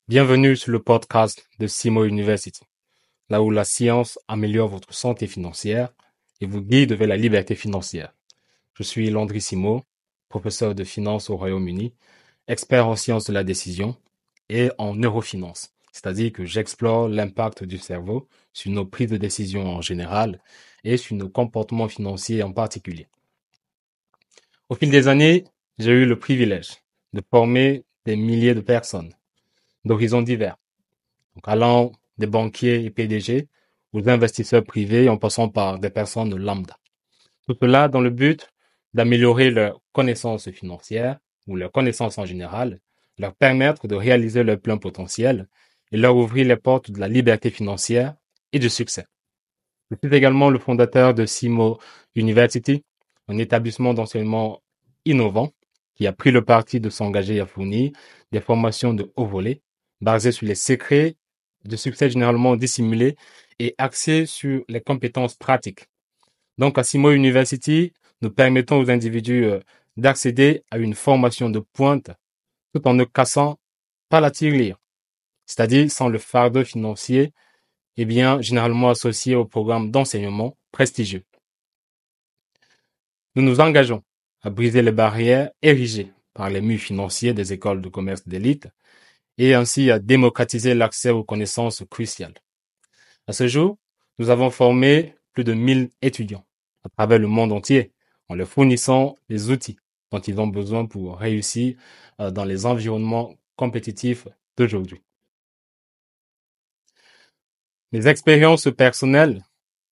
Bienvenue sur le podcast de Simo University, là où la science améliore votre santé financière et vous guide vers la liberté financière. Je suis Landry Simo, professeur de finance au Royaume-Uni, expert en sciences de la décision et en neurofinance, c'est-à-dire que j'explore l'impact du cerveau sur nos prises de décision en général et sur nos comportements financiers en particulier. Au fil des années, j'ai eu le privilège de former des milliers de personnes d'horizons divers, donc allant des banquiers et PDG aux investisseurs privés en passant par des personnes lambda. Tout cela dans le but d'améliorer leur connaissance financière ou leur connaissance en général, leur permettre de réaliser leur plein potentiel et leur ouvrir les portes de la liberté financière et du succès. Je suis également le fondateur de Simo University, un établissement d'enseignement innovant qui a pris le parti de s'engager à fournir des formations de haut volet basées sur les secrets de succès généralement dissimulés et axés sur les compétences pratiques. Donc, à Simo University, nous permettons aux individus d'accéder à une formation de pointe tout en ne cassant pas la tirelire, c'est-à-dire sans le fardeau financier généralement associé au programme d'enseignement prestigieux. Nous nous engageons à briser les barrières érigées par les murs financiers des écoles de commerce d'élite et ainsi à démocratiser l'accès aux connaissances cruciales. À ce jour, nous avons formé plus de 1000 étudiants à travers le monde entier en leur fournissant les outils dont ils ont besoin pour réussir dans les environnements compétitifs d'aujourd'hui. Mes expériences personnelles,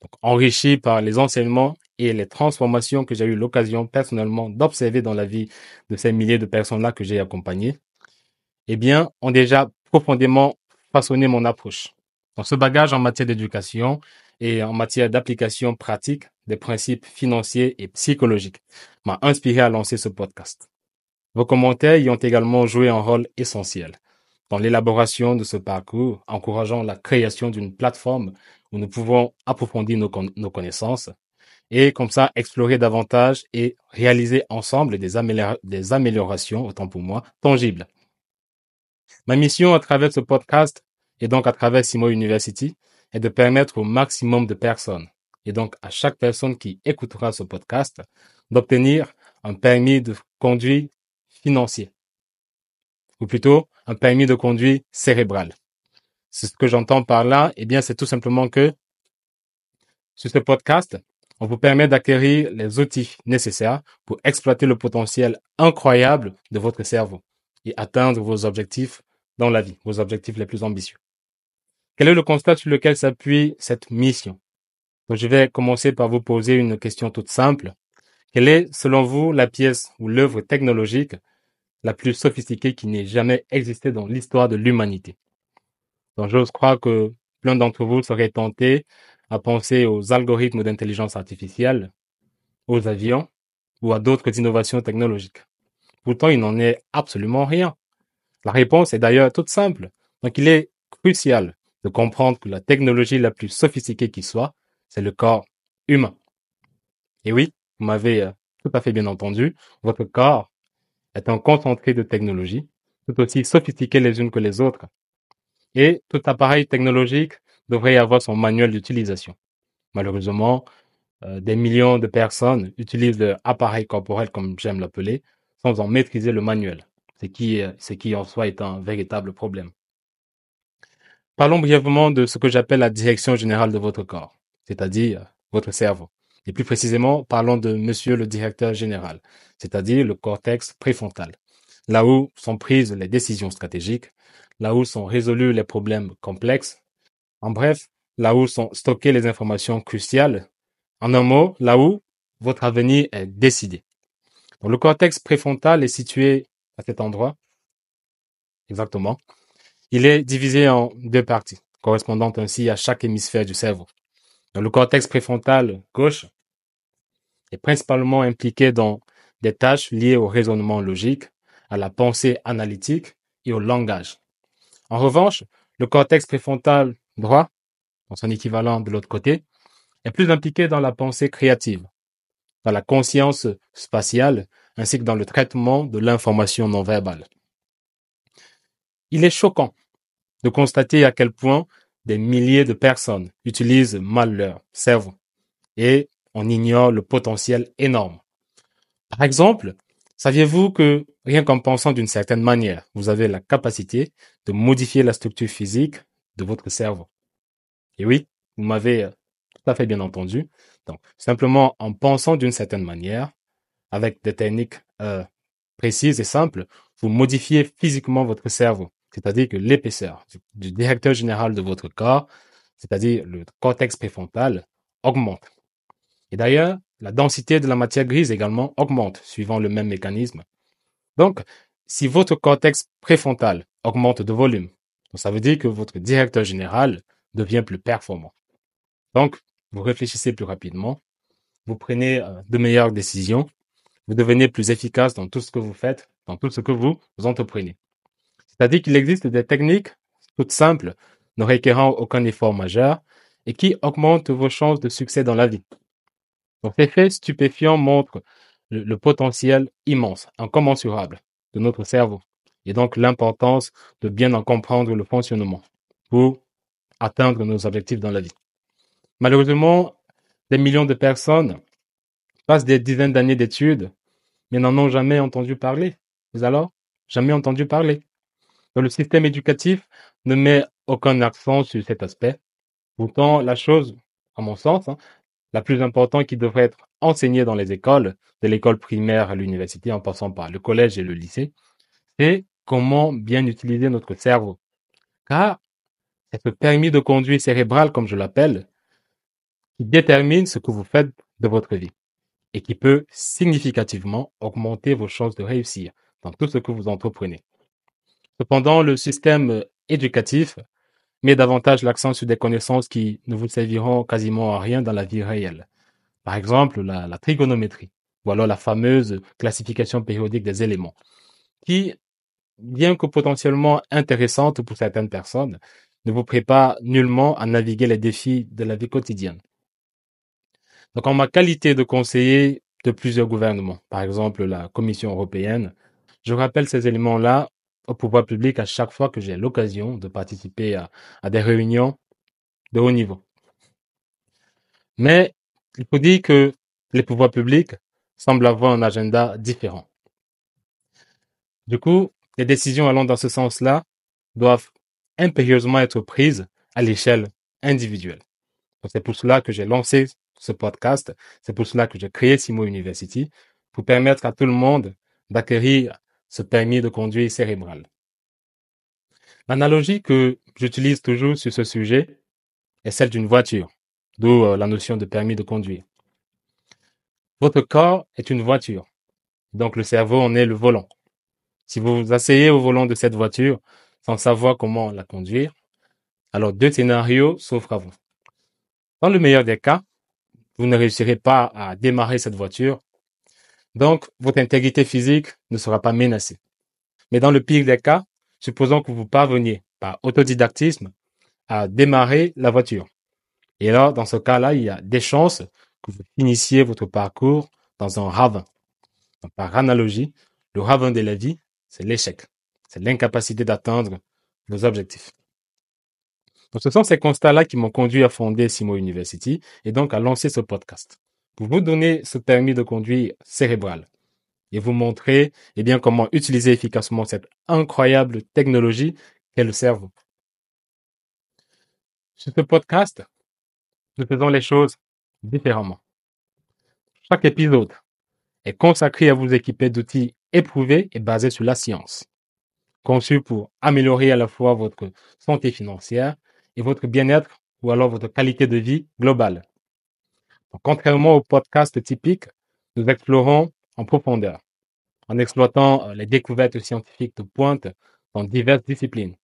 donc enrichies par les enseignements et les transformations que j'ai eu l'occasion personnellement d'observer dans la vie de ces milliers de personnes-là que j'ai accompagnées, ont déjà profondément façonné mon approche. Donc, ce bagage en matière d'éducation et en matière d'application pratique des principes financiers et psychologiques m'a inspiré à lancer ce podcast. Vos commentaires y ont également joué un rôle essentiel dans l'élaboration de ce parcours, encourageant la création d'une plateforme où nous pouvons approfondir nos connaissances et comme ça explorer davantage et réaliser ensemble des améliorations, autant pour moi, tangibles. Ma mission à travers ce podcast et donc à travers Simo University est de permettre au maximum de personnes et donc à chaque personne qui écoutera ce podcast d'obtenir un permis de conduire financier ou plutôt un permis de conduire cérébral. Ce que j'entends par là, c'est tout simplement que sur ce podcast, on vous permet d'acquérir les outils nécessaires pour exploiter le potentiel incroyable de votre cerveau et atteindre vos objectifs dans la vie, vos objectifs les plus ambitieux. Quel est le constat sur lequel s'appuie cette mission? Donc, je vais commencer par vous poser une question toute simple. Quelle est, selon vous, la pièce ou l'œuvre technologique la plus sophistiquée qui n'ait jamais existé dans l'histoire de l'humanité? Donc, j'ose croire que plein d'entre vous seraient tentés à penser aux algorithmes d'intelligence artificielle, aux avions ou à d'autres innovations technologiques. Pourtant, il n'en est absolument rien. La réponse est d'ailleurs toute simple. Donc, il est crucial de comprendre que la technologie la plus sophistiquée qui soit, c'est le corps humain. Et oui, vous m'avez tout à fait bien entendu, votre corps est un concentré de technologies, tout aussi sophistiquées les unes que les autres. Et tout appareil technologique devrait avoir son manuel d'utilisation. Malheureusement, des millions de personnes utilisent leur appareil corporel, comme j'aime l'appeler, sans en maîtriser le manuel, ce qui en soi est un véritable problème. Parlons brièvement de ce que j'appelle la direction générale de votre corps, c'est-à-dire votre cerveau. Et plus précisément, parlons de monsieur le directeur général, c'est-à-dire le cortex préfrontal, là où sont prises les décisions stratégiques, là où sont résolus les problèmes complexes, en bref, là où sont stockées les informations cruciales, en un mot, là où votre avenir est décidé. Donc, le cortex préfrontal est situé à cet endroit, exactement. Il est divisé en deux parties, correspondant ainsi à chaque hémisphère du cerveau. Donc, le cortex préfrontal gauche est principalement impliqué dans des tâches liées au raisonnement logique, à la pensée analytique et au langage. En revanche, le cortex préfrontal droit, dans son équivalent de l'autre côté, est plus impliqué dans la pensée créative, dans la conscience spatiale, ainsi que dans le traitement de l'information non verbale. Il est choquant de constater à quel point des milliers de personnes utilisent mal leur cerveau et on ignore le potentiel énorme. Par exemple, saviez-vous que rien qu'en pensant d'une certaine manière, vous avez la capacité de modifier la structure physique de votre cerveau? Et oui, vous m'avez tout à fait bien entendu. Donc, simplement en pensant d'une certaine manière, avec des techniques précises et simples, vous modifiez physiquement votre cerveau. C'est-à-dire que l'épaisseur du directeur général de votre corps, c'est-à-dire le cortex préfrontal, augmente. Et d'ailleurs, la densité de la matière grise également augmente, suivant le même mécanisme. Donc, si votre cortex préfrontal augmente de volume, ça veut dire que votre directeur général devient plus performant. Donc, vous réfléchissez plus rapidement, vous prenez de meilleures décisions, vous devenez plus efficace dans tout ce que vous faites, dans tout ce que vous entreprenez. C'est-à-dire qu'il existe des techniques toutes simples, ne requérant aucun effort majeur et qui augmentent vos chances de succès dans la vie. Donc, ces faits stupéfiants montrent le potentiel immense, incommensurable de notre cerveau et donc l'importance de bien en comprendre le fonctionnement pour atteindre nos objectifs dans la vie. Malheureusement, des millions de personnes passent des dizaines d'années d'études, mais n'en ont jamais entendu parler. Mais alors, jamais entendu parler. Donc, le système éducatif ne met aucun accent sur cet aspect. Pourtant, la chose, à mon sens, la plus importante qui devrait être enseignée dans les écoles, de l'école primaire à l'université en passant par le collège et le lycée, c'est comment bien utiliser notre cerveau. Car c'est ce permis de conduire cérébral, comme je l'appelle, qui détermine ce que vous faites de votre vie et qui peut significativement augmenter vos chances de réussir dans tout ce que vous entreprenez. Cependant, le système éducatif met davantage l'accent sur des connaissances qui ne vous serviront quasiment à rien dans la vie réelle. Par exemple, la trigonométrie ou alors la fameuse classification périodique des éléments qui, bien que potentiellement intéressante pour certaines personnes, ne vous prépare nullement à naviguer les défis de la vie quotidienne. Donc, en ma qualité de conseiller de plusieurs gouvernements, par exemple la Commission européenne, je rappelle ces éléments-là au pouvoir public à chaque fois que j'ai l'occasion de participer à des réunions de haut niveau. Mais il faut dire que les pouvoirs publics semblent avoir un agenda différent. Du coup, les décisions allant dans ce sens-là doivent impérieusement être prises à l'échelle individuelle. Donc, c'est pour cela que j'ai lancé ce podcast, c'est pour cela que j'ai créé Simo University, pour permettre à tout le monde d'acquérir ce permis de conduire cérébral. L'analogie que j'utilise toujours sur ce sujet est celle d'une voiture, d'où la notion de permis de conduire. Votre corps est une voiture, donc le cerveau en est le volant. Si vous vous asseyez au volant de cette voiture sans savoir comment la conduire, alors deux scénarios s'offrent à vous. Dans le meilleur des cas, vous ne réussirez pas à démarrer cette voiture, donc votre intégrité physique ne sera pas menacée. Mais dans le pire des cas, supposons que vous parveniez par autodidactisme à démarrer la voiture. Et là, dans ce cas-là, il y a des chances que vous finissiez votre parcours dans un ravin. Donc, par analogie, le ravin de la vie, c'est l'échec. C'est l'incapacité d'atteindre vos objectifs. Donc, ce sont ces constats-là qui m'ont conduit à fonder Simo University et donc à lancer ce podcast pour vous donner ce permis de conduire cérébral et vous montrer comment utiliser efficacement cette incroyable technologie qu'est le cerveau. Sur ce podcast, nous faisons les choses différemment. Chaque épisode est consacré à vous équiper d'outils éprouvés et basés sur la science, conçus pour améliorer à la fois votre santé financière et votre bien-être ou alors votre qualité de vie globale. Donc, contrairement aux podcasts typiques, nous explorons en profondeur, en exploitant les découvertes scientifiques de pointe dans diverses disciplines,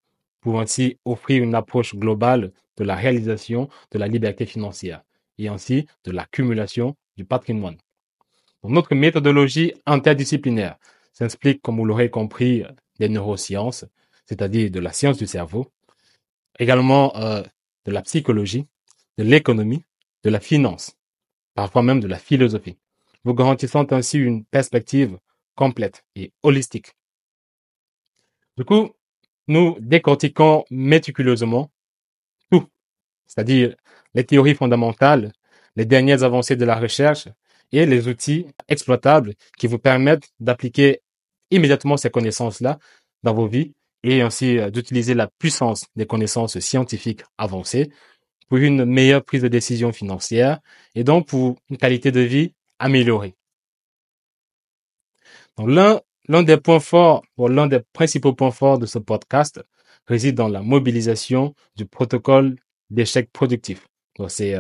pour ainsi offrir une approche globale de la réalisation de la liberté financière et ainsi de l'accumulation du patrimoine. Donc, notre méthodologie interdisciplinaire s'explique, comme vous l'aurez compris, des neurosciences, c'est-à-dire de la science du cerveau, également de la psychologie, de l'économie, de la finance, parfois même de la philosophie, vous garantissant ainsi une perspective complète et holistique. Du coup, nous décortiquons méticuleusement tout, c'est-à-dire les théories fondamentales, les dernières avancées de la recherche et les outils exploitables qui vous permettent d'appliquer immédiatement ces connaissances-là dans vos vies et ainsi d'utiliser la puissance des connaissances scientifiques avancées pour une meilleure prise de décision financière et donc pour une qualité de vie améliorée. Donc l'un des points forts, ou l'un des principaux points forts de ce podcast réside dans la mobilisation du protocole d'échec productif. Donc c'est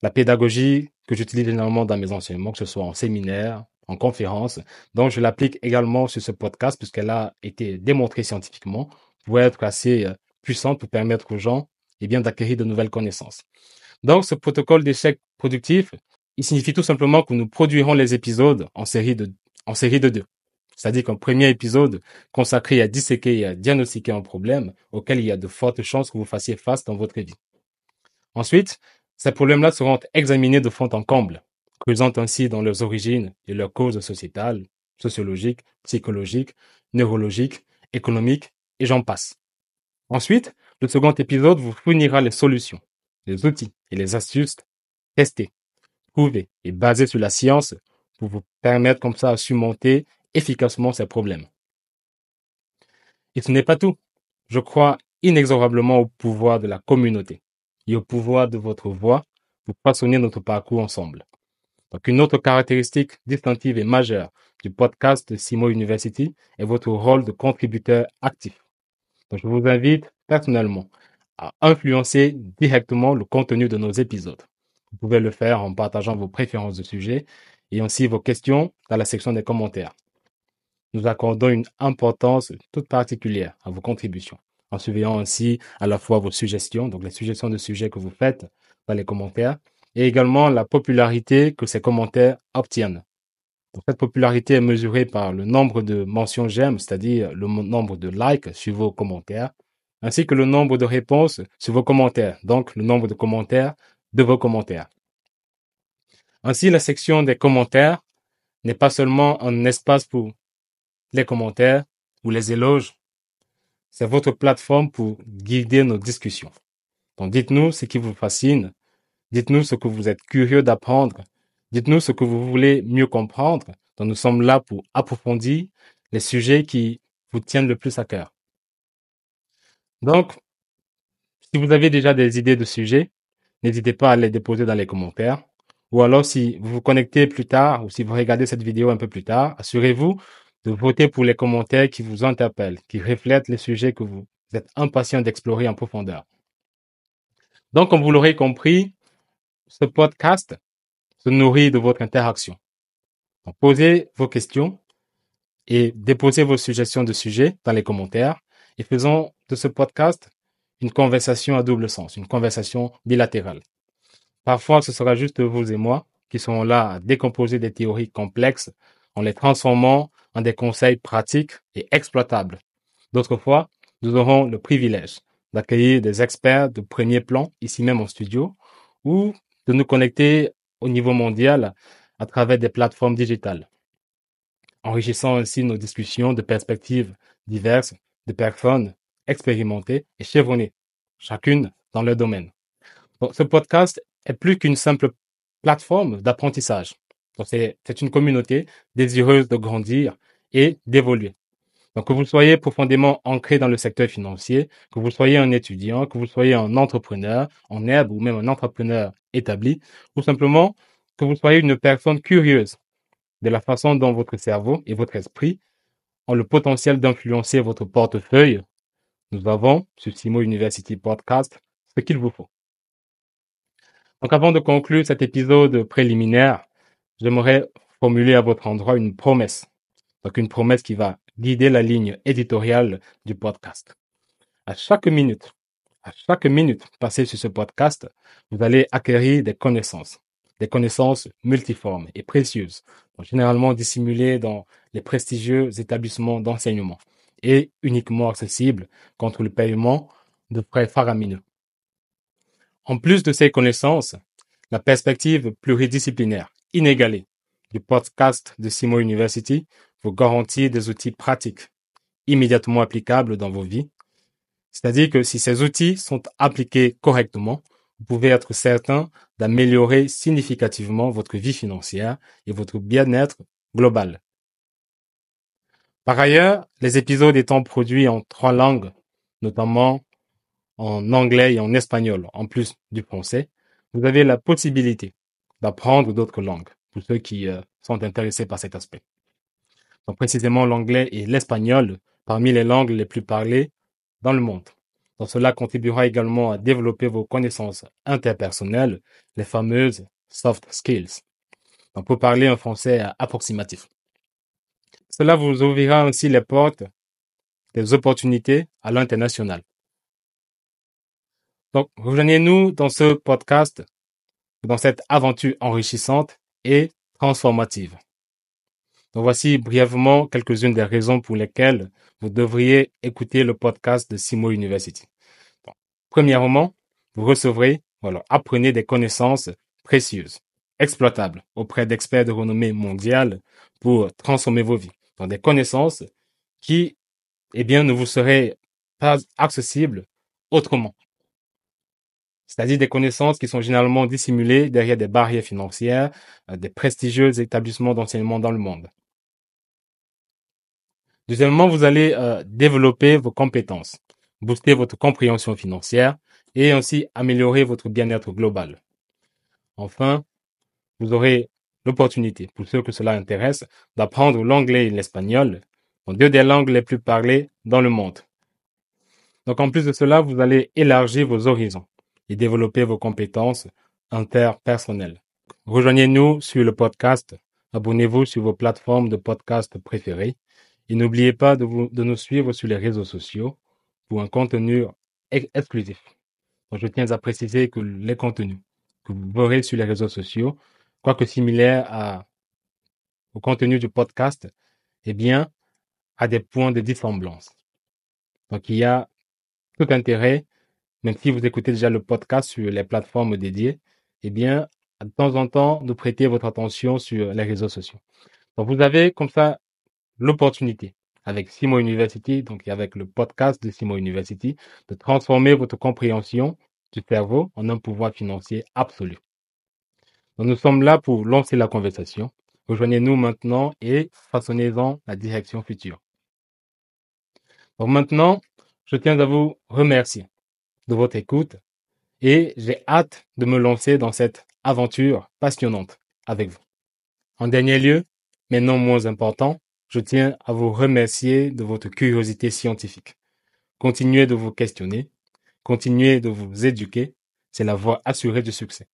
la pédagogie que j'utilise généralement dans mes enseignements, que ce soit en séminaire, en conférence. Donc je l'applique également sur ce podcast puisqu'elle a été démontrée scientifiquement pour être assez puissante pour permettre aux gens bien d'acquérir de nouvelles connaissances. Donc ce protocole d'échec productif, il signifie tout simplement que nous produirons les épisodes en série de deux. C'est-à-dire qu'un premier épisode consacré à disséquer et à diagnostiquer un problème auquel il y a de fortes chances que vous fassiez face dans votre vie. Ensuite, ces problèmes-là seront examinés de fond en comble, creusant ainsi dans leurs origines et leurs causes sociétales, sociologiques, psychologiques, neurologiques, économiques, et j'en passe. Ensuite, le second épisode vous fournira les solutions, les outils et les astuces testés, prouvés et basés sur la science pour vous permettre comme ça à surmonter efficacement ces problèmes. Et ce n'est pas tout. Je crois inexorablement au pouvoir de la communauté et au pouvoir de votre voix pour façonner notre parcours ensemble. Donc, une autre caractéristique distinctive et majeure du podcast de Simo University est votre rôle de contributeur actif. Donc, je vous invite personnellement à influencer directement le contenu de nos épisodes. Vous pouvez le faire en partageant vos préférences de sujets et aussi vos questions dans la section des commentaires. Nous accordons une importance toute particulière à vos contributions, en surveillant ainsi à la fois vos suggestions, donc les suggestions de sujets que vous faites dans les commentaires, et également la popularité que ces commentaires obtiennent. Donc, cette popularité est mesurée par le nombre de mentions j'aime, c'est-à-dire le nombre de likes sur vos commentaires, ainsi que le nombre de réponses sur vos commentaires, donc le nombre de commentaires de vos commentaires. Ainsi, la section des commentaires n'est pas seulement un espace pour les commentaires ou les éloges, c'est votre plateforme pour guider nos discussions. Donc dites-nous ce qui vous fascine, dites-nous ce que vous êtes curieux d'apprendre, dites-nous ce que vous voulez mieux comprendre. Donc nous sommes là pour approfondir les sujets qui vous tiennent le plus à cœur. Donc, si vous avez déjà des idées de sujets, n'hésitez pas à les déposer dans les commentaires. Ou alors, si vous vous connectez plus tard ou si vous regardez cette vidéo un peu plus tard, assurez-vous de voter pour les commentaires qui vous interpellent, qui reflètent les sujets que vous êtes impatient d'explorer en profondeur. Donc, comme vous l'aurez compris, ce podcast se nourrit de votre interaction. Donc, posez vos questions et déposez vos suggestions de sujets dans les commentaires et faisons de ce podcast une conversation à double sens, une conversation bilatérale. Parfois, ce sera juste vous et moi qui serons là à décomposer des théories complexes en les transformant en des conseils pratiques et exploitables. D'autres fois, nous aurons le privilège d'accueillir des experts de premier plan ici même en studio ou de nous connecter au niveau mondial à travers des plateformes digitales, enrichissant ainsi nos discussions de perspectives diverses, de personnes expérimentées et chevronnées, chacune dans leur domaine. Donc, ce podcast est plus qu'une simple plateforme d'apprentissage. Donc, c'est une communauté désireuse de grandir et d'évoluer. Donc, que vous soyez profondément ancré dans le secteur financier, que vous soyez un étudiant, que vous soyez un entrepreneur en herbe ou même un entrepreneur établi, ou simplement que vous soyez une personne curieuse de la façon dont votre cerveau et votre esprit ont le potentiel d'influencer votre portefeuille, nous avons sur Simo University Podcast ce qu'il vous faut. Donc, avant de conclure cet épisode préliminaire, j'aimerais formuler à votre endroit une promesse. Donc, une promesse qui va guider la ligne éditoriale du podcast. À chaque minute passée sur ce podcast, vous allez acquérir des connaissances multiformes et précieuses, donc généralement dissimulées dans les prestigieux établissements d'enseignement et uniquement accessibles contre le paiement de frais faramineux. En plus de ces connaissances, la perspective pluridisciplinaire inégalée du podcast de Simo University vous garantit des outils pratiques, immédiatement applicables dans vos vies, C'est-à-dire que si ces outils sont appliqués correctement, vous pouvez être certain d'améliorer significativement votre vie financière et votre bien-être global. Par ailleurs, les épisodes étant produits en 3 langues, notamment en anglais et en espagnol, en plus du français, vous avez la possibilité d'apprendre d'autres langues pour ceux qui sont intéressés par cet aspect. Donc précisément l'anglais et l'espagnol parmi les langues les plus parlées dans le monde. Donc cela contribuera également à développer vos connaissances interpersonnelles, les fameuses soft skills. Donc pour parler un français approximatif. Cela vous ouvrira ainsi les portes des opportunités à l'international. Donc rejoignez-nous dans ce podcast, dans cette aventure enrichissante et transformative. Donc voici brièvement quelques-unes des raisons pour lesquelles vous devriez écouter le podcast de Simo University. Donc, premièrement, vous recevrez, apprenez des connaissances précieuses, exploitables auprès d'experts de renommée mondiale pour transformer vos vies. Donc des connaissances qui, ne vous seraient pas accessibles autrement. C'est-à-dire des connaissances qui sont généralement dissimulées derrière des barrières financières, des prestigieux établissements d'enseignement dans le monde. Deuxièmement, vous allez développer vos compétences, booster votre compréhension financière et ainsi améliorer votre bien-être global. Enfin, vous aurez l'opportunité, pour ceux que cela intéresse, d'apprendre l'anglais et l'espagnol, deux des langues les plus parlées dans le monde. Donc en plus de cela, vous allez élargir vos horizons et développer vos compétences interpersonnelles. Rejoignez-nous sur le podcast, abonnez-vous sur vos plateformes de podcast préférées et n'oubliez pas de nous suivre sur les réseaux sociaux pour un contenu exclusif. Donc, je tiens à préciser que les contenus que vous verrez sur les réseaux sociaux, quoique similaires au contenu du podcast, a des points de dissemblance. Donc, il y a tout intérêt, même si vous écoutez déjà le podcast sur les plateformes dédiées, de temps en temps, de prêter votre attention sur les réseaux sociaux. Donc, vous avez comme ça l'opportunité avec Simo University, donc avec le podcast de Simo University, de transformer votre compréhension du cerveau en un pouvoir financier absolu. Donc, nous sommes là pour lancer la conversation. Rejoignez-nous maintenant et façonnez-en la direction future. Donc maintenant, je tiens à vous remercier de votre écoute et j'ai hâte de me lancer dans cette aventure passionnante avec vous. En dernier lieu, mais non moins important, je tiens à vous remercier de votre curiosité scientifique. Continuez de vous questionner, continuez de vous éduquer, c'est la voie assurée du succès.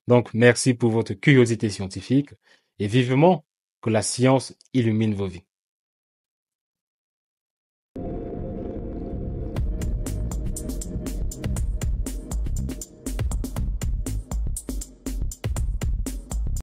Donc, merci pour votre curiosité scientifique et vivement que la science illumine vos vies.